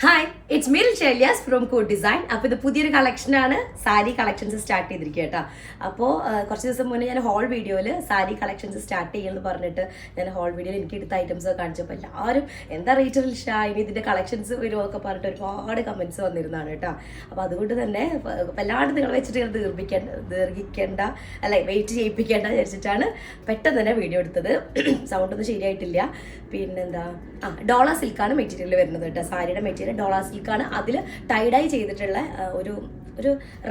Hi it's me ഷെല്യാസ് from code design. അപ്പോൾ ഇത് പുതിയൊരു കളക്ഷനാണ്, സാരി കളക്ഷൻസ് സ്റ്റാർട്ട് ചെയ്തിരിക്കുക കേട്ടോ. അപ്പോൾ കുറച്ച് ദിവസം മുന്നേ ഞാൻ ഹോൾ വീഡിയോയിൽ സാരി കളക്ഷൻസ് സ്റ്റാർട്ട് ചെയ്യുമെന്ന് പറഞ്ഞിട്ട് ഞാൻ ഹോൾ വീഡിയോയിൽ എനിക്ക് എടുത്ത ഐറ്റംസ് ഒക്കെ കാണിച്ചപ്പോൾ എല്ലാവരും എന്താ റേറ്ററിൽ ഷാ ഇനി ഇതിൻ്റെ കളക്ഷൻസ് വരുമോ ഒക്കെ പറഞ്ഞിട്ട് ഒരുപാട് കമൻറ്റ്സ് വന്നിരുന്നതാണ് കേട്ടോ. അപ്പോൾ അതുകൊണ്ട് തന്നെ വല്ലാണ്ട് നിങ്ങൾ വെച്ചിട്ട് ദീർഘിക്കേണ്ട അല്ലെ വെയിറ്റ് ചെയ്യിപ്പിക്കേണ്ട വിചാരിച്ചിട്ടാണ് പെട്ടെന്ന് തന്നെ വീഡിയോ എടുത്തത്. സൗണ്ടൊന്നും ശരിയായിട്ടില്ല. പിന്നെന്താ ഡോള സിൽക്കാണ് മെറ്റീരിയൽ വരുന്നത് കേട്ടോ. സാരിയുടെ മെറ്റീരിയൽ ഡോള സിൽക്കാണ്. അതിൽ ടൈഡൈ ചെയ്തിട്ടുള്ള ഒരു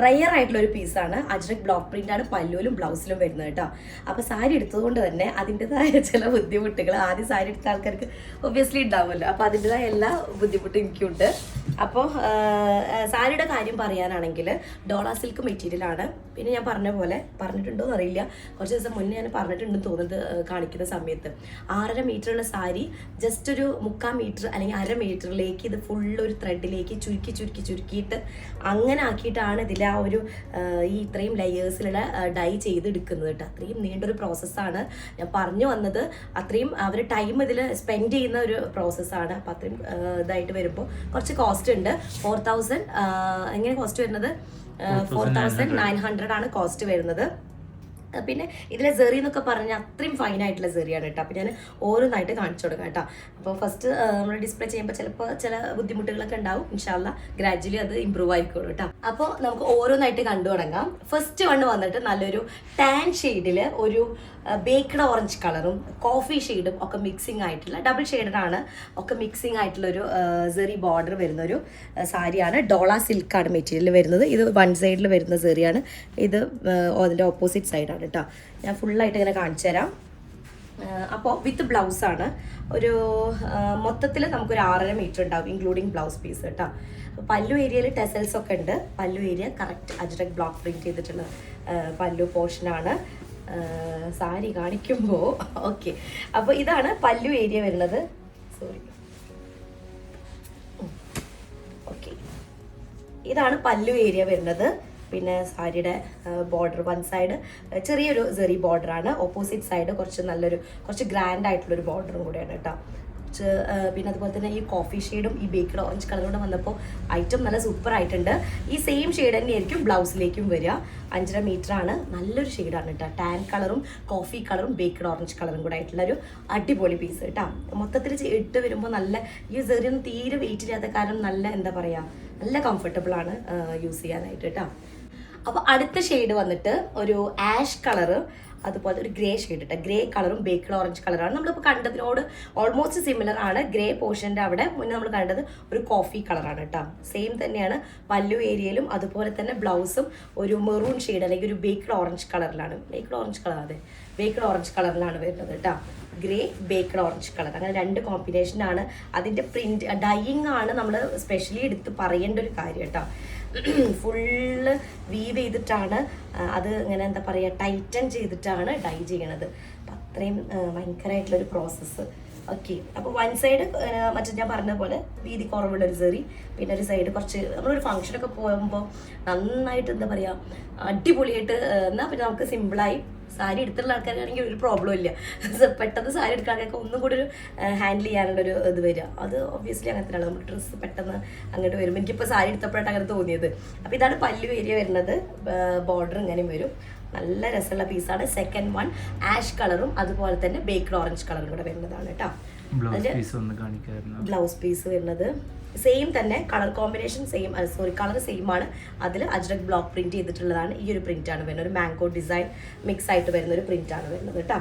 റയർ ആയിട്ടുള്ള ഒരു പീസാണ്. അജ്രക് ബ്ലോക്ക് പ്രിന്റ് ആണ് പല്ലുവിലും ബ്ലൗസിലും വരുന്നത് കേട്ടോ. അപ്പോൾ സാരി എടുത്തതുകൊണ്ട് തന്നെ അതിൻ്റെതായ ചില ബുദ്ധിമുട്ടുകൾ ആദ്യം സാരി എടുത്ത ആൾക്കാർക്ക് ഒബ്വിയസ്ലി ഉണ്ടാവുമല്ലോ. അപ്പോൾ അതിൻ്റെതായ എല്ലാ ബുദ്ധിമുട്ടും എനിക്കുണ്ട്. അപ്പോൾ സാരിയുടെ കാര്യം പറയാനാണെങ്കിൽ ഡോള സിൽക്ക് മെറ്റീരിയലാണ്. പിന്നെ ഞാൻ പറഞ്ഞ പോലെ പറഞ്ഞിട്ടുണ്ടോ എന്നറിയില്ല, കുറച്ച് ദിവസം മുന്നേ ഞാൻ പറഞ്ഞിട്ടുണ്ടെന്ന് തോന്നുന്നത് കാണിക്കുന്ന സമയത്ത് 6.5 മീറ്ററുള്ള സാരി ജസ്റ്റ് ഒരു 3/4 മീറ്റർ അല്ലെങ്കിൽ 1/2 മീറ്ററിലേക്ക് ഇത് ഫുള്ള് ഒരു ത്രെഡിലേക്ക് ചുരുക്കിയിട്ട് അങ്ങനെ ആക്കിയിട്ടാണ് ഇതിൽ ആ ഒരു ഈ ഇത്രയും ലെയേഴ്സിലുള്ള ഡൈ ചെയ്തെടുക്കുന്നത് കേട്ടോ. അത്രയും നീണ്ടൊരു പ്രോസസ്സാണ്. ഞാൻ പറഞ്ഞു വന്നത് അത്രയും അവർ ടൈം ഇതിൽ സ്പെൻഡ് ചെയ്യുന്ന ഒരു പ്രോസസ്സാണ്. അപ്പം അത്രയും ഇതായിട്ട് വരുമ്പോൾ കുറച്ച് കോസ്റ്റ് ഉണ്ട്. 4,000 എങ്ങനെ കോസ്റ്റ് വരുന്നത്? 4,900 ആണ് കോസ്റ്റ് വരുന്നത്. പിന്നെ ഇതിലെ സെറി എന്നൊക്കെ പറഞ്ഞാൽ അത്രയും ഫൈനായിട്ടുള്ള സെറിയാണ് കേട്ടോ. അപ്പോൾ ഞാൻ ഓരോന്നായിട്ട് കാണിച്ചു കൊടുക്കാം കേട്ടോ. അപ്പോൾ ഫസ്റ്റ് നമ്മൾ ഡിസ്പ്ലേ ചെയ്യുമ്പോൾ ചിലപ്പോൾ ചില ബുദ്ധിമുട്ടുകളൊക്കെ ഉണ്ടാവും. ഇൻഷാല്ല ഗ്രാജുവലി അത് ഇമ്പ്രൂവ് ആയിക്കോളൂ കേട്ടോ. അപ്പോൾ നമുക്ക് ഓരോന്നായിട്ട് കണ്ടു തുടങ്ങാം. ഫസ്റ്റ് വൺ വന്നിട്ട് നല്ലൊരു ടാൻ ഷെയ്ഡിൽ ഒരു ബേക്ക്ഡ് ഓറഞ്ച് കളറും കോഫി ഷെയ്ഡും ഒക്കെ മിക്സിങ് ആയിട്ടുള്ള ഡബിൾ ഷെയ്ഡാണ് ഒക്കെ മിക്സിങ് ആയിട്ടുള്ള ഒരു സെറി ബോർഡർ വരുന്ന ഒരു സാരിയാണ്. ഡോള സിൽക്കാണ് മെറ്റീരിയൽ വരുന്നത്. ഇത് വൺ സൈഡിൽ വരുന്ന സെറിയാണ്. ഇത് അതിൻ്റെ ഓപ്പോസിറ്റ് സൈഡാണ് കേട്ടോ. ഞാൻ ഫുള്ളായിട്ട് ഇങ്ങനെ കാണിച്ചു തരാം. അപ്പോൾ വിത്ത് ബ്ലൗസാണ്. ഒരു മൊത്തത്തിൽ നമുക്കൊരു 6.5 മീറ്റർ ഉണ്ടാവും ഇൻക്ലൂഡിങ് ബ്ലൗസ് പീസ് കേട്ടോ. പല്ലു ഏരിയയിൽ ടെസൽസ് ഒക്കെ ഉണ്ട്. പല്ലു area correct ajrak block print ചെയ്തിട്ടുള്ള പല്ലു പോർഷനാണ്. സാരി കാണിക്കുമ്പോൾ ഓക്കെ. അപ്പോൾ ഇതാണ് പല്ലു ഏരിയ വരുന്നത്. സോറി, ഓക്കെ, ഇതാണ് പല്ലു ഏരിയ വരുന്നത്. പിന്നെ സാരിയുടെ ബോർഡർ വൺ സൈഡ് ചെറിയൊരു സെറി ബോർഡറാണ്. ഓപ്പോസിറ്റ് സൈഡ് കുറച്ച് ഗ്രാൻഡ് ആയിട്ടുള്ളൊരു ബോർഡറും കൂടെയാണ് കേട്ടോ. പിന്നെ അതുപോലെ തന്നെ ഈ കോഫി ഷെയ്ഡും ഈ ബേക്ക്ഡ് ഓറഞ്ച് കളറോടെ വന്നപ്പോൾ ഐറ്റം നല്ല സൂപ്പർ ആയിട്ടുണ്ട്. ഈ സെയിം ഷെയ്ഡ് തന്നെയായിരിക്കും ബ്ലൗസിലേക്കും വരിക. 5.5 മീറ്റർ ആണ്. നല്ലൊരു ഷെയ്ഡാണ് കേട്ടോ. ടാൻ കളറും കോഫി കളറും ബേക്ക്ഡ് ഓറഞ്ച് കളറും കൂടെ ആയിട്ടുള്ള ഒരു അടിപൊളി പീസ് കേട്ടോ. മൊത്തത്തിൽ ഇട്ട് വരുമ്പോൾ നല്ല ഈ സെറിയൊന്നും തീരെ വെയിറ്റ് ചെയ്യാത്ത കാരണം നല്ല എന്താ പറയുക, നല്ല കംഫർട്ടബിൾ ആണ് യൂസ് ചെയ്യാനായിട്ട് കേട്ടോ. അപ്പോൾ അടുത്ത ഷെയ്ഡ് വന്നിട്ട് ഒരു ആഷ് കളറ്, അതുപോലെ ഒരു ഗ്രേ ഷെയ്ഡ് ഇട്ട ഗ്രേ കളറും ബേക്ക്ഡ് ഓറഞ്ച് കളറാണ്. നമ്മളിപ്പോൾ കണ്ടതിനോട് ഓൾമോസ്റ്റ് സിമിലർ ആണ്. ഗ്രേ പോർഷൻ്റെ അവിടെ മുന്നേ നമ്മൾ കണ്ടത് ഒരു കോഫി കളറാണ് കേട്ടോ. സെയിം തന്നെയാണ് പല്ലു ഏരിയയിലും. അതുപോലെ തന്നെ ബ്ലൗസും ഒരു മെറൂൺ ഷെയ്ഡ് അല്ലെങ്കിൽ ഒരു ബേക്ക്ഡ് ഓറഞ്ച് കളറിലാണ്. ബേക്ക്ഡ് ഓറഞ്ച് കളർ, അതെ, ബേക്ക്ഡ് ഓറഞ്ച് കളറിലാണ് വരുന്നത് കേട്ടോ. ഗ്രേ ബേക്ക്ഡ് ഓറഞ്ച് കളർ, അങ്ങനെ 2 കോമ്പിനേഷനാണ്. അതിൻ്റെ പ്രിന്റ് ഡൈയിങ് ആണ് നമ്മൾ സ്പെഷ്യലി എടുത്ത് പറയേണ്ട ഒരു കാര്യം കേട്ടോ. ഫുള്ള് വീവ് ചെയ്തിട്ടാണ് അത് ഇങ്ങനെ എന്താ പറയുക ടൈറ്റൻ ചെയ്തിട്ടാണ് ഡൈ ചെയ്യണത്. അപ്പം അത്രയും ഭയങ്കരമായിട്ടുള്ളൊരു പ്രോസസ്സ്. ഓക്കെ. അപ്പോൾ വൺ സൈഡ് മറ്റേ ഞാൻ പറഞ്ഞ പോലെ വീതി കുറവുള്ളൊരു സെറി, പിന്നെ ഒരു സൈഡ് കുറച്ച് നമ്മളൊരു ഫംഗ്ഷനൊക്കെ പോകുമ്പോൾ നന്നായിട്ട് എന്താ പറയുക അടിപൊളിയായിട്ട് എന്നാൽ പിന്നെ നമുക്ക് സിമ്പിളായി സാരി എടുത്തുള്ള ആൾക്കാരാണെങ്കിൽ ഒരു പ്രോബ്ലം ഇല്ല. പെട്ടെന്ന് സാരി എടുക്കാനൊക്കെ ഒന്നും കൂടി ഒരു ഹാൻഡിൽ ചെയ്യാനുള്ളൊരു ഇത് വരിക. അത് ഒബ്വിയസ്ലി അങ്ങനെ തന്നെയാണ്. നമ്മൾ ഡ്രസ്സ് പെട്ടെന്ന് അങ്ങോട്ട് വരുമ്പോൾ എനിക്കിപ്പോൾ സാരി എടുത്തപ്പോഴായിട്ട് അങ്ങനെ തോന്നിയത്. അപ്പോൾ ഇതാണ് പല്ലു ഏരിയ വരുന്നത്. ബോർഡർ ഇങ്ങനെയും വരും. നല്ല രസമുള്ള പീസാണ്. സെക്കൻഡ് വൺ ആഷ് കളറും അതുപോലെ തന്നെ ബേക്ക്ഡ് ഓറഞ്ച് കളറും കൂടെ വരുന്നതാണ് കേട്ടോ. ബ്ലൗസ് പീസ് വരുന്നത് സെയിം തന്നെ, colour combination same, colour same ആണ്. അതിൽ അജ്രക് ബ്ലോക്ക് പ്രിന്റ് ചെയ്തിട്ടുള്ളതാണ്. ഈ ഒരു പ്രിന്റ് ആണ് വരുന്നത്. ഒരു മാംഗോ ഡിസൈൻ മിക്സ് ആയിട്ട് വരുന്ന ഒരു പ്രിന്റ് ആണ് വരുന്നത് കേട്ടോ.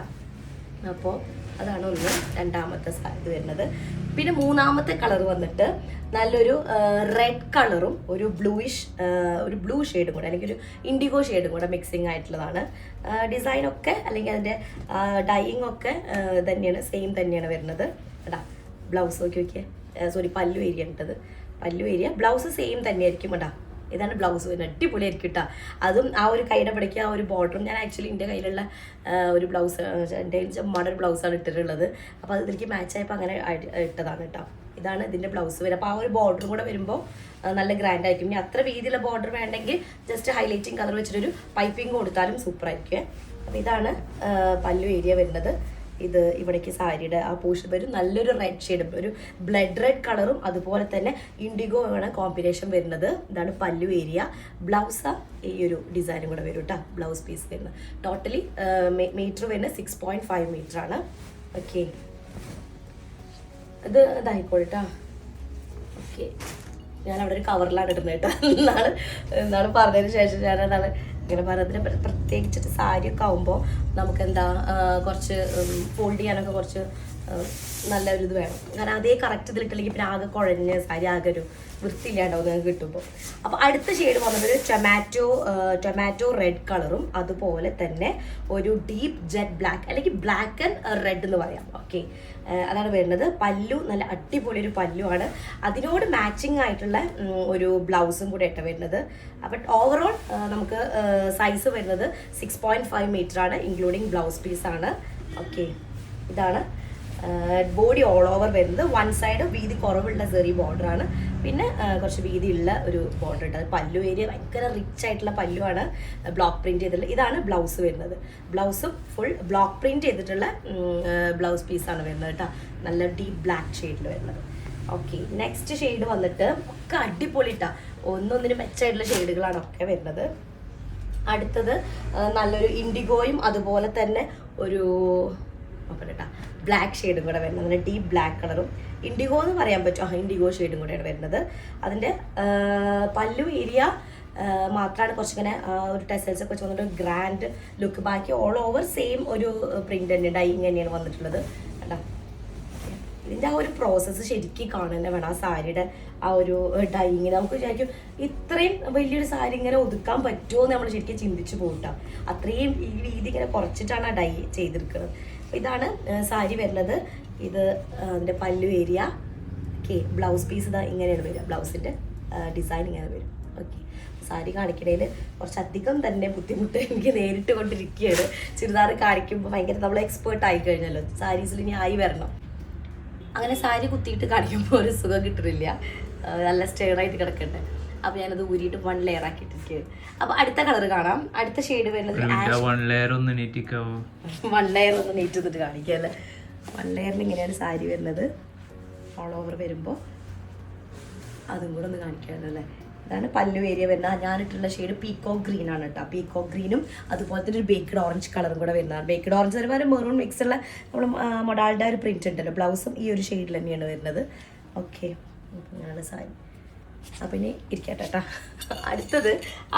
അപ്പോൾ അതാണ് ഒന്ന്. രണ്ടാമത്തെ ഇത് വരുന്നത്. പിന്നെ മൂന്നാമത്തെ കളർ വന്നിട്ട് നല്ലൊരു റെഡ് കളറും ഒരു ബ്ലൂ ഷെയ്ഡും കൂടെ അല്ലെങ്കിൽ ഒരു ഇൻഡിഗോ ഷെയ്ഡും കൂടെ മിക്സിങ് ആയിട്ടുള്ളതാണ്. ഡിസൈനൊക്കെ അല്ലെങ്കിൽ അതിൻ്റെ ഡൈയിങ് ഒക്കെ തന്നെയാണ്, സെയിം തന്നെയാണ് വരുന്നത് കേട്ടോ. ബ്ലൗസ് നോക്കിയേ, സോറി പല്ലു ഏരിയ ഇട്ടത്. പല്ലു ഏരിയ ബ്ലൗസ് സെയിം തന്നെയായിരിക്കും കേട്ടോ. ഇതാണ് ബ്ലൗസ് വരുന്നത്. അടിപൊളിയായിരിക്കും കേട്ടോ. അതും ആ ഒരു കൈയുടെ പിടിക്കുക ആ ഒരു ബോർഡറും. ഞാൻ ആക്ച്വലി എൻ്റെ കയ്യിലുള്ള ഒരു ബ്ലൗസ്, എൻ്റെ മോഡൽ ബ്ലൗസാണ് ഇട്ടിട്ടുള്ളത്. അപ്പോൾ അതിലേക്ക് മാച്ചായപ്പോൾ അങ്ങനെ ഇട്ടതാണ് കേട്ടോ. ഇതാണ് ഇതിൻ്റെ ബ്ലൗസ് വരും. അപ്പോൾ ആ ഒരു ബോർഡറും കൂടെ വരുമ്പോൾ നല്ല ഗ്രാൻഡ് ആയിരിക്കും. ഇനി അത്ര വീതിയുള്ള ബോർഡർ വേണമെങ്കിൽ ജസ്റ്റ് ഹൈലൈറ്റിങ് കളർ വെച്ചിട്ടൊരു പൈപ്പിംഗ് കൊടുത്താലും സൂപ്പറായിരിക്കും. അപ്പോൾ ഇതാണ് പല്ലു ഏരിയ വരുന്നത്. ഇത് ഇവിടേക്ക് സാരിയുടെ ആ പോർഷൻ വരും. നല്ലൊരു റെഡ് ഷെയ്ഡും ഒരു ബ്ലഡ് റെഡ് കളറും അതുപോലെ തന്നെ ഇൻഡിഗോ ആണ് കോമ്പിനേഷൻ വരുന്നത്. ഇതാണ് പല്ലു ഏരിയ. ബ്ലൗസ് ഈ ഒരു ഡിസൈനും കൂടെ വരും കേട്ടോ. ബ്ലൗസ് പീസ് വരുന്നത് ടോട്ടലി മീറ്റർ വരുന്നത് 6.5 മീറ്റർ ആണ്. ഓക്കെ, ഇത് ഇതായിക്കോട്ടെ. ഓക്കെ, ഞാൻ അവിടെ ഒരു കവറിലാണ് ഇടുന്നത് കേട്ടോ. എന്നാണ് പറഞ്ഞതിന് ശേഷം ഞാനതാണ് ഇങ്ങനെ പറയുന്നതിന് പ്രത്യേകിച്ചിട്ട് സാരിയൊക്കെ ആകുമ്പോൾ നമുക്ക് എന്താ കുറച്ച് ഫോൾഡ് ചെയ്യാനൊക്കെ കുറച്ച് നല്ലൊരു ഇത് വേണം. കാരണം അതേ കറക്റ്റ് ഇതിലിട്ടില്ലെങ്കിൽ പിന്നെ ആകെ കുഴഞ്ഞ് സാരി ആകെ ഒരു വൃത്തിയില്ലാണ്ടാവും നിങ്ങൾക്ക് കിട്ടുമ്പോൾ. അപ്പോൾ അടുത്ത ഷെയ്ഡ് വന്നത് ഒരു ടൊമാറ്റോ റെഡ് കളറും അതുപോലെ തന്നെ ഒരു ഡീപ്പ് ജെറ്റ് ബ്ലാക്ക് അല്ലെങ്കിൽ ബ്ലാക്ക് ആൻഡ് റെഡ് എന്ന് പറയാം. ഓക്കെ, അതാണ് വരുന്നത്. പല്ലു നല്ല അടിപൊളി ഒരു പല്ലു ആണ്. അതിനോട് മാച്ചിങ് ആയിട്ടുള്ള ഒരു ബ്ലൗസും കൂടെ ഇട്ട വരുന്നത്. അപ്പം ഓവറോൾ നമുക്ക് സൈസ് വരുന്നത് 6.5 മീറ്റർ ആണ്, ഇൻക്ലൂഡിങ് ബ്ലൗസ് പീസാണ്. ഓക്കെ, ഇതാണ് ബോഡി ഓൾ ഓവർ വരുന്നത്. വൺ സൈഡ് വീതി കുറവുള്ള സെറി ബോർഡർ ആണ്, പിന്നെ കുറച്ച് വീതിയുള്ള ഒരു ബോർഡർ ഇട്ടത്. പല്ലു ഏരിയ ഭയങ്കര റിച്ച് ആയിട്ടുള്ള പല്ലുവാണ്, ബ്ലോക്ക് പ്രിന്റ് ചെയ്തിട്ടുള്ള. ഇതാണ് ബ്ലൗസ് വരുന്നത്. ബ്ലൗസും ഫുൾ ബ്ലോക്ക് പ്രിന്റ് ചെയ്തിട്ടുള്ള ബ്ലൗസ് പീസാണ് വരുന്നത് കേട്ടോ. നല്ല ഡീപ്പ് ബ്ലാക്ക് ഷെയ്ഡിൽ വരുന്നത്. ഓക്കെ, നെക്സ്റ്റ് ഷെയ്ഡ് വന്നിട്ട് ഒക്കെ അടിപൊളിട്ടാ, ഒന്നൊന്നിന് മെച്ചമായിട്ടുള്ള ഷെയ്ഡുകളാണ് ഒക്കെ വരുന്നത്. അടുത്തത് നല്ലൊരു ഇൻഡിഗോയും അതുപോലെ തന്നെ ഒരു നോക്കട്ടെ ബ്ലാക്ക് ഷെയ്ഡും കൂടെ വരുന്നത്. നല്ല ഡീപ്പ് ബ്ലാക്ക് കളറും ഇൻഡിഗോ എന്ന് പറയാൻ പറ്റും. ഇൻഡിഗോ ഷെയ്ഡും കൂടെയാണ് വരുന്നത്. അതിൻ്റെ പല്ലു ഏരിയ മാത്രമാണ് കുറച്ചിങ്ങനെ ഒരു ടെസൽസ് ഒക്കെ വെച്ച് വന്നിട്ട് ഗ്രാൻഡ് ലുക്ക്. ബാക്കി ഓൾ ഓവർ സെയിം ഒരു പ്രിന്റ് തന്നെ ഡൈയിങ് തന്നെയാണ് വന്നിട്ടുള്ളത് കേട്ടോ. ഇതിൻ്റെ ആ ഒരു പ്രോസസ്സ് ശരിക്കും കാണുന്നത് വേണം. ആ സാരിയുടെ ആ ഒരു ഡൈയിങ് നമുക്ക് വിചാരിക്കും ഇത്രയും വലിയൊരു സാരി ഇങ്ങനെ ഒതുക്കാൻ പറ്റുമോ എന്ന് നമ്മൾ ശരിക്കും ചിന്തിച്ച് പോയിട്ടാണ്. അത്രയും ഈ വീതി ഇങ്ങനെ കുറച്ചിട്ടാണ് ആ ഡൈ ചെയ്തെടുക്കുന്നത്. ഇതാണ് സാരി വരുന്നത്. ഇത് അതിൻ്റെ പല്ലു ഏരിയ. ഓക്കെ, ബ്ലൗസ് പീസ് ഇതാ ഇങ്ങനെയാണ് വരിക. ബ്ലൗസിൻ്റെ ഡിസൈൻ ഇങ്ങനെ വരും. ഓക്കെ, സാരി കാണിക്കണേൽ കുറച്ചധികം തന്നെ ബുദ്ധിമുട്ട് എനിക്ക് നേരിട്ട് കൊണ്ടിരിക്കുകയാണ്. ചുരിദാർ കാണിക്കുമ്പോൾ ഭയങ്കര നമ്മൾ എക്സ്പേർട്ട് ആയി കഴിഞ്ഞല്ലോ. സാരീസിൽ ഇനി ആയി വരണം. അങ്ങനെ സാരി കുത്തിയിട്ട് കാണിക്കുമ്പോൾ ഒരു സുഖം കിട്ടുന്നില്ല, നല്ല സ്റ്റേറായിട്ട് കിടക്കട്ടെ. അപ്പോൾ ഞാനത് ഊരിയിട്ട് 1 ലെയർ ആക്കിയിട്ടിരിക്കുകയാണ്. അപ്പോൾ അടുത്ത കളർ കാണാം. അടുത്ത ഷെയ്ഡ് വരുന്നത് 1 ലെയർ ഒന്ന് നീറ്റ് ചെയ്തിട്ട് കാണിക്കുക അല്ലേ. 1 ലെയറിന് ഇങ്ങനെയാണ് സാരി വരുന്നത്. ഓൾ ഓവർ വരുമ്പോൾ അതും കൂടെ ഒന്ന് കാണിക്കാമല്ലോ അല്ലേ. ഇതാണ് പല്ലു ഏരിയ വരുന്നത്. ഞാനിട്ടുള്ള ഷെയ്ഡ് പീക്കോക്ക് ഗ്രീൻ ആണ് കേട്ടോ. പീക്കോക്ക് ഗ്രീനും അതുപോലെ തന്നെ ഒരു ബേക്ക്ഡ് ഓറഞ്ച് കളറും കൂടെ വരുന്നതാണ്. ബേക്ക്ഡ് ഓറഞ്ച് ഒരുപാട് മെറൂൺ മിക്സ് ഉള്ള നമ്മൾ മൊഡാളുടെ ഒരു പ്രിന്റ് ഉണ്ടല്ലോ. ബ്ലൗസും ഈ ഒരു ഷെയ്ഡിൽ തന്നെയാണ് വരുന്നത്. ഓക്കെ, ഞാനാണ് സാരി. അപ്പം ഇനി ഇരിക്കട്ടെ കേട്ടോ.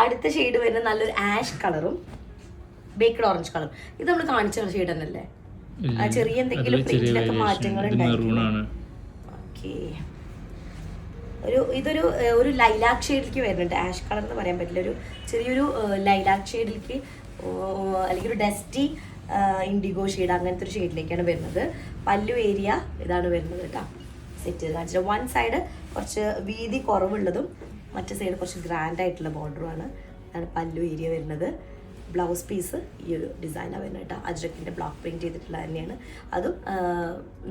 അടുത്ത ഷെയ്ഡ് വരുന്നത് നല്ലൊരു ആഷ് കളറും ബേക്ക്ഡ് ഓറഞ്ച് കളറും. ഇത് നമ്മൾ കാണിച്ച ഷെയ്ഡ് തന്നെയല്ലേ. ചെറിയ എന്തെങ്കിലും പ്രിന്റിലൊക്കെ മാറ്റങ്ങൾ ഉണ്ടായിരുന്നു. ഓക്കെ, ഇതൊരു ലൈലാക്ക് ഷെയ്ഡിലേക്ക് വരുന്നുണ്ട്. ആഷ് കളർ എന്ന് പറയാൻ പറ്റില്ല, ഒരു ചെറിയൊരു ലൈലാക്ക് ഷെയ്ഡിലേക്ക് അല്ലെങ്കിൽ ഒരു ഡസ്റ്റി ഇൻഡിഗോ ഷെയ്ഡ് അങ്ങനത്തെ ഒരു ഷെയ്ഡിലേക്കാണ് വരുന്നത്. പല്ലു ഏരിയ ഇതാണ് വരുന്നത് കേട്ടോ. സെറ്റ് ചെയ്ത് കാണിച്ചിട്ട് വൺ സൈഡ് കുറച്ച് വീതി കുറവുള്ളതും മറ്റേ സൈഡ് കുറച്ച് ഗ്രാൻഡ് ആയിട്ടുള്ള ബോർഡറുമാണ്. ഇതാണ് പല്ലു ഏരിയ വരുന്നത്. ബ്ലൗസ് പീസ് ഈ ഒരു ഡിസൈനാണ് വരുന്നത് കേട്ടോ. അജ്രക്കിൻ്റെ ബ്ലോക്ക് പ്രിൻറ്റ് ചെയ്തിട്ടുള്ള തന്നെയാണ്. അതും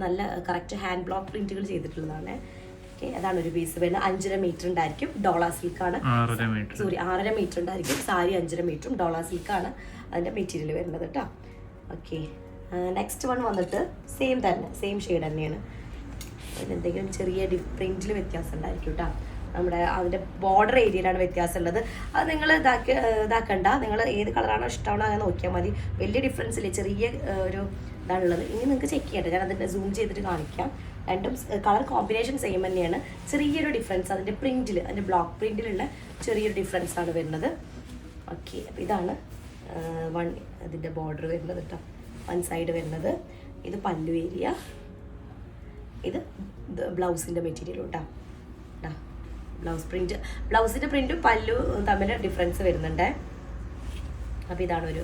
നല്ല കറക്റ്റ് ഹാൻഡ് ബ്ലോക്ക് പ്രിൻറ്റുകൾ ചെയ്തിട്ടുള്ളതാണ്. ഓക്കെ, അതാണ് ഒരു പീസ് വരുന്നത്. 5.5 മീറ്റർ ഉണ്ടായിരിക്കും. ഡോളർ സിൽക്കാണ്. 6.5 മീറ്റർ ഉണ്ടായിരിക്കും. സാരി 5.5 മീറ്ററും ഡോളർ സിൽക്കാണ് അതിൻ്റെ മെറ്റീരിയൽ വരുന്നത് കേട്ടോ. ഓക്കെ, നെക്സ്റ്റ് വൺ വന്നിട്ട് സെയിം ഷെയ്ഡ് തന്നെയാണ്. എന്തെങ്കിലും ചെറിയ പ്രിന്റിൽ വ്യത്യാസം ഉണ്ടായിരിക്കും കേട്ടോ. നമ്മുടെ അതിൻ്റെ ബോർഡർ ഏരിയയിലാണ് വ്യത്യാസം ഉള്ളത്. അത് നിങ്ങൾ ഇതാക്കണ്ട. നിങ്ങൾ ഏത് കളറാണോ ഇഷ്ടമാണോ അങ്ങനെ നോക്കിയാൽ മതി. വലിയ ഡിഫറൻസ് ഇല്ലേ, ചെറിയ ഒരു ഇതാണുള്ളത്. ഇനി നിങ്ങൾക്ക് ചെക്ക് ചെയ്യട്ടെ, ഞാൻ അതിൻ്റെ സൂം ചെയ്തിട്ട് കാണിക്കാം. രണ്ടും കളർ കോമ്പിനേഷൻ സെയിം തന്നെയാണ്. ചെറിയൊരു ഡിഫറൻസ് അതിൻ്റെ പ്രിന്റിൽ, അതിൻ്റെ ബ്ലോക്ക് പ്രിന്റിലുള്ള ചെറിയൊരു ഡിഫറൻസ് ആണ് വരുന്നത്. ഓക്കെ, അപ്പോൾ ഇതാണ് അതിൻ്റെ ബോർഡർ വരുന്നത് കേട്ടോ. വൺ സൈഡ് വരുന്നത്. ഇത് പല്ലു ഏരിയ, ഇത് ബ്ലൗസിൻ്റെ മെറ്റീരിയൽ കേട്ടോ. ബ്ലൗസിൻ്റെ പ്രിൻറ്റും പല്ലു തമ്മിൽ ഡിഫറൻസ് വരുന്നുണ്ട്. അപ്പോൾ ഇതാണ് ഒരു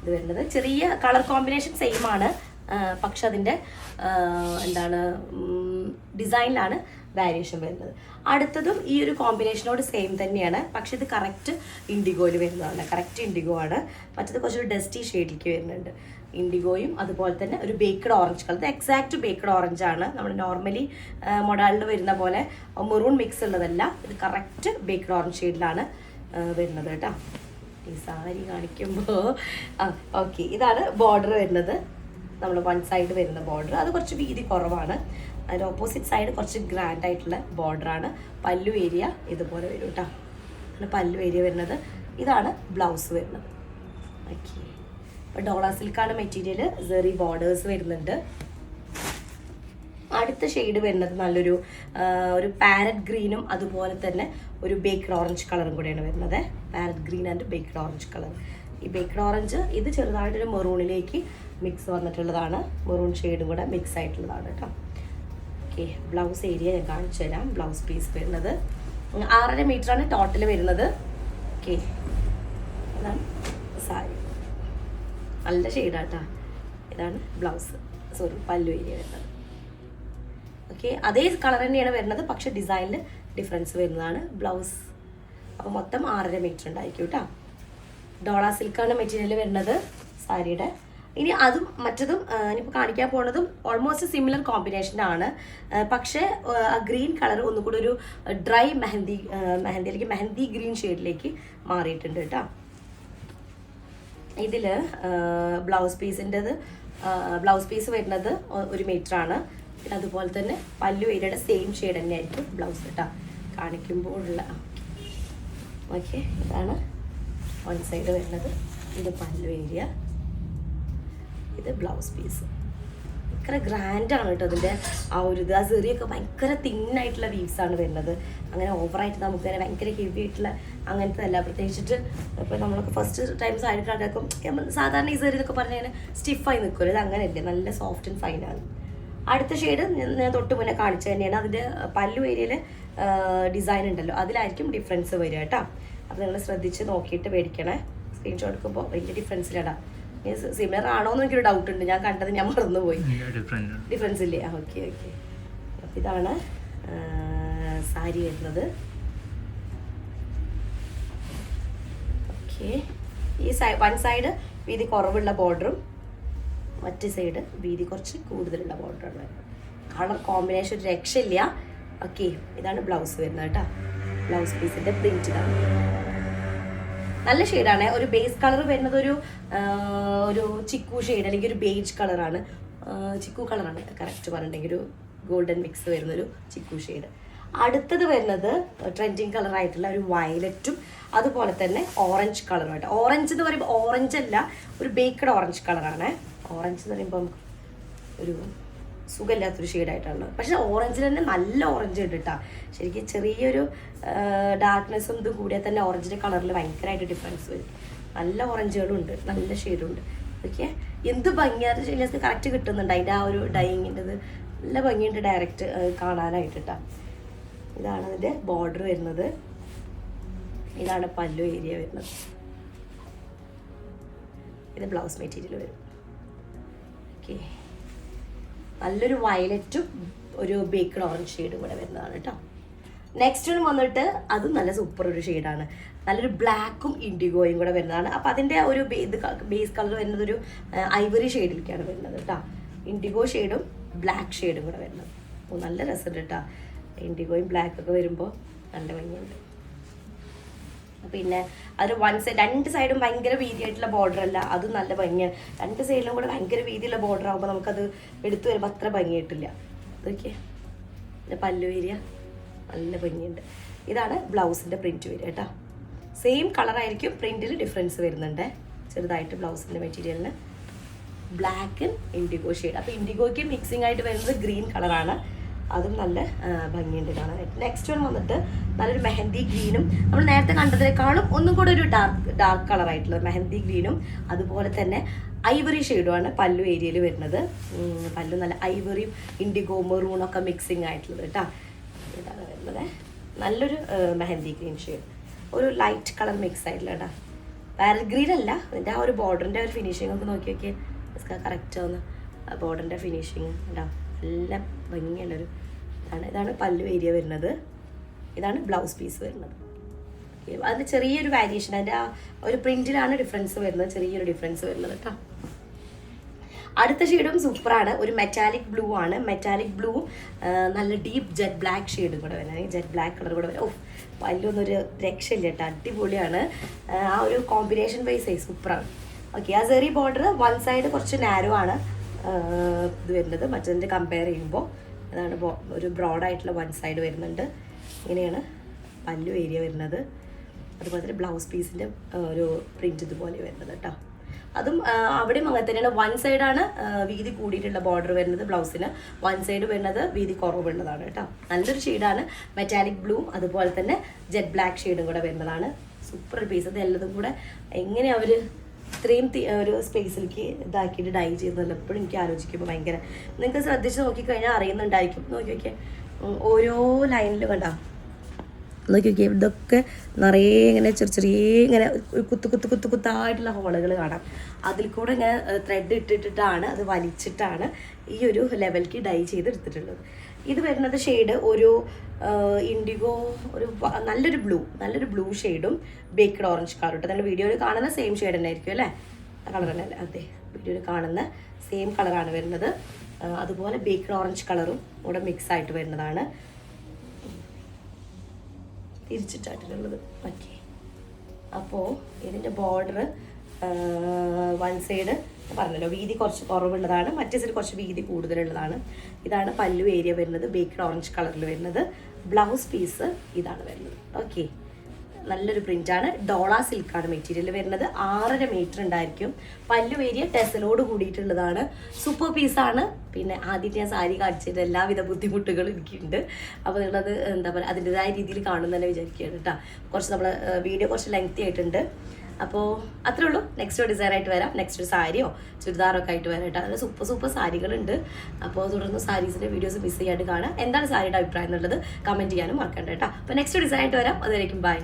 ഇത് വരുന്നത്. ചെറിയ കളർ കോമ്പിനേഷൻ സെയിം ആണ്, പക്ഷെ അതിൻ്റെ ഡിസൈനിലാണ് വേരിയേഷൻ വരുന്നത്. അടുത്തതും ഈ ഒരു കോമ്പിനേഷനോട് സെയിം തന്നെയാണ്, പക്ഷെ ഇത് കറക്റ്റ് ഇൻഡിഗോയിൽ വരുന്നതാണ്. കറക്റ്റ് ഇൻഡിഗോ ആണ്. മറ്റത് കുറച്ചൊരു ഡസ്റ്റി ഷെയ്ഡിലേക്ക് വരുന്നുണ്ട്. ഇൻഡിഗോയും അതുപോലെ തന്നെ ഒരു ബേക്ക്ഡ് ഓറഞ്ച് കളർ. ഇത് എക്സാക്റ്റ് ബേക്ക്ഡ് ഓറഞ്ച് ആണ്. നമ്മൾ നോർമലി മൊഡാളിൽ വരുന്ന പോലെ മെറൂൺ മിക്സ് ഉള്ളതല്ല. ഇത് കറക്റ്റ് ബേക്ക്ഡ് ഓറഞ്ച് ഷെയ്ഡിലാണ് വരുന്നത് കേട്ടോ. ഈ സാരി കാണിക്കുമ്പോൾ ഓക്കെ, ഇതാണ് ബോർഡർ വരുന്നത്. നമ്മൾ വൺ സൈഡ് വരുന്ന ബോർഡർ. അത് കുറച്ച് വീതി കുറവാണ്. അതിൻ്റെ ഓപ്പോസിറ്റ് സൈഡ് കുറച്ച് ഗ്രാൻഡ് ആയിട്ടുള്ള ബോർഡറാണ്. പല്ലു ഏരിയ ഇതുപോലെ വരും കേട്ടോ. പല്ലു ഏരിയ വരുന്നത്. ഇതാണ് ബ്ലൗസ് വരുന്നത്. ഓക്കെ, അപ്പോൾ ഡോള സിൽക്കാണ് മെറ്റീരിയൽ. സെറി ബോർഡേഴ്സ് വരുന്നുണ്ട്. അടുത്ത ഷെയ്ഡ് വരുന്നത് നല്ലൊരു ഒരു പാരറ്റ് ഗ്രീനും അതുപോലെ തന്നെ ഒരു ബേക്ക്ഡ് ഓറഞ്ച് കളറും കൂടെയാണ് വരുന്നത്. Parrot green and baked orange colour. ഈ ബേക്ക്ഡ് ഓറഞ്ച് ഇത് ചെറുതായിട്ടൊരു മെറൂണിലേക്ക് മിക്സ് വന്നിട്ടുള്ളതാണ്. മെറൂൺ ഷെയ്ഡും കൂടെ മിക്സ് ആയിട്ടുള്ളതാണ് കേട്ടോ. ഓക്കെ, ബ്ലൗസ് ഏരിയ ഞാൻ കാണിച്ചു തരാം. ബ്ലൗസ് പീസ് വരുന്നത് 6.5 മീറ്ററാണ് ടോട്ടൽ വരുന്നത്. ഓക്കെ, ഇതാണ് സാരി. നല്ല ഷെയ്ഡാട്ടോ. ഇതാണ് ബ്ലൗസ്, സോറി പല്ലു ഏരിയ വരുന്നത്. ഓക്കെ, അതേ കളർ തന്നെയാണ് വരുന്നത്, പക്ഷെ ഡിസൈനിൽ ഡിഫറൻസ് വരുന്നതാണ് ബ്ലൗസ്. അപ്പോൾ മൊത്തം 6.5 മീറ്റർ ഉണ്ടായിരിക്കും കേട്ടോ. ഡോള സിൽക്കാണ് മെറ്റീരിയൽ വരുന്നത് സാരിയുടെ. ഇനി അതും മറ്റതും ഇനിയിപ്പോൾ കാണിക്കാൻ പോകുന്നതും ഓൾമോസ്റ്റ് സിമിലർ കോമ്പിനേഷനാണ്. പക്ഷേ ഗ്രീൻ കളർ ഒന്നുകൂടി ഒരു ഡ്രൈ മെഹന്തിയിലേക്ക് മെഹന്തി ഗ്രീൻ ഷെയ്ഡിലേക്ക് മാറിയിട്ടുണ്ട് കേട്ടോ. ഇതിൽ ബ്ലൗസ് പീസ് വരുന്നത് 1 മീറ്ററാണ്. പിന്നെ അതുപോലെ തന്നെ പല്ലു ഏരിയയുടെ സെയിം ഷെയ്ഡ് തന്നെ ആയിരിക്കും ബ്ലൗസ് കേട്ടോ കാണിക്കുമ്പോഴുള്ള. ഓക്കെ, ഇതാണ് വൺ സൈഡ് വരുന്നത്. ഇത് പല്ലു ഏരിയ, ഇത് ബ്ലൗസ് പീസ്. ഭയങ്കര ഗ്രാൻഡാണ് കേട്ടോ അതിൻ്റെ ആ ഒരു ഇത്. ആ സെറിയൊക്കെ ഭയങ്കര തിന്നായിട്ടുള്ള വീവ്സാണ് വരുന്നത്. അങ്ങനെ ഓവറായിട്ട് നമുക്ക് തന്നെ ഭയങ്കര ഹെവി ആയിട്ടുള്ള അങ്ങനത്തെ അല്ല. പ്രത്യേകിച്ചിട്ട് ഇപ്പോൾ നമ്മളൊക്കെ ഫസ്റ്റ് ടൈം സാരി കണ്ടാക്കും സാധാരണ ഈ സെറി എന്നൊക്കെ പറഞ്ഞു കഴിഞ്ഞാൽ സ്റ്റിഫായി നിൽക്കുമല്ലോ. ഇത് അങ്ങനെയല്ലേ, നല്ല സോഫ്റ്റ് ആൻഡ് ഫൈനാണ്. അടുത്ത ഷെയ്ഡ് ഞാൻ തൊട്ട് മുന്നേ കാണിച്ചു തന്നെയാണ്. അതിൻ്റെ പല്ലു ഏരിയയിൽ ഡിസൈൻ ഉണ്ടല്ലോ, അതിലായിരിക്കും ഡിഫറൻസ് വരിക കേട്ടോ. അപ്പോൾ നിങ്ങൾ ശ്രദ്ധിച്ച് നോക്കിയിട്ട് മേടിക്കണേ. സ്ക്രീൻഷോട്ട് എടുക്കുമ്പോൾ വലിയ ഡിഫറൻസിലിടാം. സിമിലർ ആണോ എന്ന് എനിക്കൊരു ഡൗട്ട് ഉണ്ട്. ഞാൻ കണ്ടത് ഞാൻ മറന്നുപോയി. ഡിഫറൻസ് ഇല്ലേ? Okay okay. അപ്പോൾ ഇതാണ് സാരി വരുന്നത്. ഓക്കെ, ഈ വൺ സൈഡ് വീതി കുറവുള്ള ബോർഡറും മറ്റേ സൈഡ് വീതി കുറച്ച് കൂടുതലുള്ള ബോർഡറാണ് വരുന്നത്. കളർ കോമ്പിനേഷൻ ഒരു രക്ഷയില്ല. ഓക്കെ, ഇതാണ് ബ്ലൗസ് വരുന്നത് കേട്ടോ. ബ്ലൗസ് പീസിൻ്റെ പ്രിന്റ് ഇതാണ്. നല്ല ഷെയ്ഡാണ്. ഒരു ബേസ് കളർ വരുന്നത് ഒരു ചിക്കു ഷെയ്ഡ് അല്ലെങ്കിൽ ഒരു ബേജ് കളറാണ്. ചിക്കു കളറാണ് കറക്റ്റ് പറഞ്ഞിട്ടുണ്ടെങ്കിൽ. ഒരു ഗോൾഡൻ മിക്സ് വരുന്നൊരു ചിക്കു ഷെയ്ഡ്. അടുത്തത് വരുന്നത് ട്രെൻഡിങ് കളറായിട്ടുള്ള ഒരു വയലറ്റും അതുപോലെ തന്നെ ഓറഞ്ച് കളറുമായിട്ട്. ഓറഞ്ച് എന്ന് പറയുമ്പോൾ ഓറഞ്ച് അല്ല, ഒരു ബേക്ക്ഡ് ഓറഞ്ച് കളറാണ്. ഓറഞ്ച് എന്ന് പറയുമ്പോൾ നമുക്ക് ഒരു സുഖമില്ലാത്തൊരു ഷെയ്ഡായിട്ടാണ്. പക്ഷെ ഓറഞ്ചിൽ തന്നെ നല്ല ഓറഞ്ച് ഉണ്ട് കേട്ടോ. ശരിക്കും ചെറിയൊരു ഡാർക്ക്നെസ്സും ഇതും കൂടിയാൽ തന്നെ ഓറഞ്ചിൻ്റെ കളറിൽ ഭയങ്കരമായിട്ട് ഡിഫറൻസ് വരും. നല്ല ഓറഞ്ചുകളും ഉണ്ട്, നല്ല ഷെയ്ഡുണ്ട്. ഓക്കെ, എന്ത് ഭംഗിയായിട്ട് ശരിക്കും കറക്റ്റ് കിട്ടുന്നുണ്ട്. അതിൻ്റെ ആ ഒരു ഡൈയിങ്ങിൻ്റെത് നല്ല ഭംഗിയുണ്ട് ഡയറക്റ്റ് കാണാനായിട്ട് കേട്ടോ. ഇതാണ് അതിൻ്റെ ബോർഡർ വരുന്നത്. ഇതാണ് പല്ലു ഏരിയ വരുന്നത്. ഇത് ബ്ലൗസ് മെറ്റീരിയൽ വരും. ഓക്കെ, നല്ലൊരു വയലറ്റും ഒരു ബേക്ക്ഡ് ഓറഞ്ച് ഷെയ്ഡും കൂടെ വരുന്നതാണ് കേട്ടോ. നെക്സ്റ്റ് വന്നിട്ട് അതും നല്ല സൂപ്പർ ഒരു ഷെയ്ഡാണ്. നല്ലൊരു ബ്ലാക്കും ഇൻഡിഗോയും കൂടെ വരുന്നതാണ്. അപ്പോൾ അതിൻ്റെ ഒരു ബേസ് കളർ വരുന്നത് ഒരു ഐവറി ഷെയ്ഡിലേക്കാണ് വരുന്നത് കേട്ടോ. ഇൻഡിഗോ ഷെയ്ഡും ബ്ലാക്ക് ഷെയ്ഡും കൂടെ വരുന്നത്. അപ്പോൾ നല്ല രസമുണ്ട് കേട്ടോ. ഇൻഡിഗോയും ബ്ലാക്കൊക്കെ വരുമ്പോൾ നല്ല ഭംഗിയുണ്ട്. പിന്നെ അത് രണ്ട് സൈഡും ഭയങ്കര വീതിയായിട്ടുള്ള ബോർഡർ അല്ല, അതും നല്ല ഭംഗിയാണ്. രണ്ട് സൈഡിലും കൂടെ ഭയങ്കര വീതിയുള്ള ബോർഡർ ആകുമ്പോൾ നമുക്കത് എടുത്തു വരുമ്പോൾ അത്ര ഭംഗിയായിട്ടില്ല. ഇതൊക്കെ പല്ലു ഏരിയ നല്ല ഭംഗിയുണ്ട്. ഇതാണ് ബ്ലൗസിൻ്റെ പ്രിൻറ്റ് വരിക കേട്ടോ. സെയിം കളറായിരിക്കും, പ്രിൻറ്റിൽ ഡിഫറൻസ് വരുന്നുണ്ട് ചെറുതായിട്ട്. ബ്ലൗസിൻ്റെ മെറ്റീരിയലിന് ബ്ലാക്ക് ഇൻഡിഗോ ഷെയ്ഡ്. അപ്പോൾ ഇൻഡിഗോയ്ക്ക് മിക്സിംഗ് ആയിട്ട് വരുന്നത് ഗ്രീൻ കളറാണ്. അതും നല്ല ഭംഗിയുണ്ട് കാണാനായിട്ട്. നെക്സ്റ്റ് വന്നിട്ട് നല്ലൊരു മെഹന്തി ഗ്രീനും നമ്മൾ നേരത്തെ കണ്ടതിനേക്കാളും ഒന്നും കൂടെ ഒരു ഡാർക്ക് കളറായിട്ടുള്ളത് മെഹന്തി ഗ്രീനും അതുപോലെ തന്നെ ഐവറി ഷെയ്ഡുമാണ് പല്ലു ഏരിയയിൽ വരുന്നത്. പല്ലു നല്ല ഐവറിയും ഇൻഡിഗോ മെറൂണൊക്കെ മിക്സിങ് ആയിട്ടുള്ളത് കേട്ടോ. ഇതാണ് വരുന്നത്. നല്ലൊരു മെഹന്തി ഗ്രീൻ ഷെയ്ഡ്, ഒരു ലൈറ്റ് കളർ മിക്സ് ആയിട്ടുള്ള കേട്ടോ. പാരറ്റ് ഗ്രീൻ അല്ല, അതിൻ്റെ ആ ഒരു ബോർഡറിൻ്റെ ഒരു ഫിനിഷിംഗ് ഒക്കെ നോക്കി നോക്കിയേ കറക്റ്റ് ആവുന്ന ബോർഡറിൻ്റെ ഫിനിഷിങ് ഉണ്ടാവും. നല്ല ഭംഗിയുള്ളൊരു ഇതാണ് പല്ലു ഏരിയ വരുന്നത്. ഇതാണ് ബ്ലൗസ് പീസ് വരുന്നത്. അതിന് ചെറിയൊരു വാരിയേഷൻ, അതിൻ്റെ ആ ഒരു പ്രിൻറ്റിലാണ് ഡിഫറൻസ് വരുന്നത്, ചെറിയൊരു ഡിഫറൻസ് വരുന്നത് കേട്ടോ. അടുത്ത ഷെയ്ഡും സൂപ്പറാണ്. ഒരു മെറ്റാലിക് ബ്ലൂ ആണ്. മെറ്റാലിക് ബ്ലൂ നല്ല ഡീപ്പ് ജെറ്റ് ബ്ലാക്ക് ഷെയ്ഡും കൂടെ വരുന്നത്. ജെറ്റ് ബ്ലാക്ക് കളർ കൂടെ വരും. പല്ലൊന്നൊരു രക്ഷയില്ല കേട്ടോ, അടിപൊളിയാണ്. ആ ഒരു കോമ്പിനേഷൻ വൈസ് സൂപ്പറാണ്. ഓക്കെ, ആ സെറി ബോർഡർ വൺ സൈഡ് കുറച്ച് നാരോ ആണ്, ഇത് വരുന്നത്. മറ്റതിൻ്റെ കമ്പയർ ചെയ്യുമ്പോൾ അതാണ് ഒരു ബ്രോഡായിട്ടുള്ള വൺ സൈഡ് വരുന്നുണ്ട്. ഇങ്ങനെയാണ് പല്ലു ഏരിയ വരുന്നത്. അതുപോലെ തന്നെ ബ്ലൗസ് പീസിൻ്റെ ഒരു പ്രിൻറ്റ് ഇതുപോലെ വരുന്നത് കേട്ടോ. അതും അവിടെയും അങ്ങനെ തന്നെയാണ്. വൺ സൈഡാണ് വീതി കൂടിയിട്ടുള്ള ബോർഡർ വരുന്നത് ബ്ലൗസിന്, വൺ സൈഡ് വരുന്നത് വീതി കുറവുള്ളതാണ് കേട്ടോ. നല്ലൊരു ഷെയ്ഡാണ്, മെറ്റാലിക് ബ്ലൂ അതുപോലെ തന്നെ ജെറ്റ് ബ്ലാക്ക് ഷെയ്ഡും കൂടെ വരുന്നതാണ്. Super piece. അത് എല്ലാതും കൂടെ എങ്ങനെ അവർ ഇത്രയും ഒരു സ്പേസിലേക്ക് ഇതാക്കിയിട്ട് ഡൈ ചെയ്യുന്നതല്ല എപ്പോഴും എനിക്ക് ആലോചിക്കുമ്പോൾ ഭയങ്കര, നിങ്ങൾക്ക് ശ്രദ്ധിച്ച് നോക്കിക്കഴിഞ്ഞാൽ അറിയുന്നുണ്ടായിരിക്കും. നോക്കി നോക്കിയാൽ ഓരോ ലൈനിലും കണ്ടോ, നോക്കി നോക്കിയാൽ ഇതൊക്കെ നിറയെ ഇങ്ങനെ ചെറിയ ഇങ്ങനെ കുത്തായിട്ടുള്ള ഹോളുകൾ കാണാം. അതിൽ കൂടെ ഇങ്ങനെ ത്രെഡ് ഇട്ടിട്ടാണ് അത് വലിച്ചിട്ടാണ് ഈ ഒരു ലെവലിലേക്ക് ഡൈ ചെയ്തെടുത്തിട്ടുള്ളത്. ഇത് വരുന്നത് ഷെയ്ഡ് ഒരു ഇൻഡിഗോ, ഒരു നല്ലൊരു ബ്ലൂ ഷെയ്ഡും ബേക്ക്ഡ് ഓറഞ്ച് കളർ കേട്ടോ. നമ്മുടെ വീഡിയോയിൽ കാണുന്ന സെയിം ഷെയ്ഡ് തന്നെ ആയിരിക്കും അല്ലേ, കളർ തന്നെ അല്ലേ? അതെ, വീഡിയോയിൽ കാണുന്ന സെയിം കളറാണ് വരുന്നത്. അതുപോലെ ബേക്ക്ഡ് ഓറഞ്ച് കളറും കൂടെ മിക്സ് ആയിട്ട് വരുന്നതാണ്, തിരിച്ചിട്ടായിട്ടുള്ളത്. ഓക്കെ, അപ്പോൾ ഇതിൻ്റെ ബോർഡർ വൺ സൈഡ് പറഞ്ഞല്ലോ വീതി കുറച്ച് കുറവുള്ളതാണ്, മറ്റേ സൈഡ് കുറച്ച് വീതി കൂടുതലുള്ളതാണ്. ഇതാണ് പല്ലു ഏരിയ വരുന്നത്, ബേക്ക്ഡ് ഓറഞ്ച് കളറിൽ വരുന്നത്. ബ്ലൗസ് പീസ് ഇതാണ് വരുന്നത്. ഓക്കെ, നല്ലൊരു പ്രിൻ്റാണ്. ഡോള സിൽക്കാണ് മെറ്റീരിയൽ വരുന്നത്. 6.5 മീറ്റർ ഉണ്ടായിരിക്കും. പല്ലു ഏരിയ ടെസലോട് കൂടിയിട്ടുള്ളതാണ്. സൂപ്പർ പീസാണ്. പിന്നെ ആദ്യത്തെ ഞാൻ സാരി കാണിച്ചത് എല്ലാവിധ ബുദ്ധിമുട്ടുകളും എനിക്കുണ്ട്. അപ്പോൾ നിങ്ങളത് എന്താ പറയുക അതിൻ്റെതായ രീതിയിൽ കാണുമെന്ന് തന്നെ വിചാരിക്കുകയാണ് കേട്ടോ. കുറച്ച് നമ്മൾ വീഡിയോ കുറച്ച് ലെങ്തി ആയിട്ടുണ്ട്. അപ്പോൾ അത്രേ ഉള്ളൂ. നെക്സ്റ്റ് ഡിസൈനായിട്ട് വരാം. നെക്സ്റ്റ് ഒരു സാരിയോ ചുരിദാറൊക്കെ ആയിട്ട് വരാം കേട്ടോ. അതിൽ സൂപ്പർ സാരികളുണ്ട്. അപ്പോൾ തുടർന്ന് സാരീസിൻ്റെ വീഡിയോസ് മിസ് ചെയ്യാണ്ട് കാണാം. എന്താണ് സാരിയുടെ അഭിപ്രായം എന്നുള്ളത് കമൻറ്റ് ചെയ്യാനും മറക്കണ്ട കേട്ടോ. അപ്പോൾ നെക്സ്റ്റ് ഡിസൈനായിട്ട് വരാം. അതുവരേക്കും ബൈ.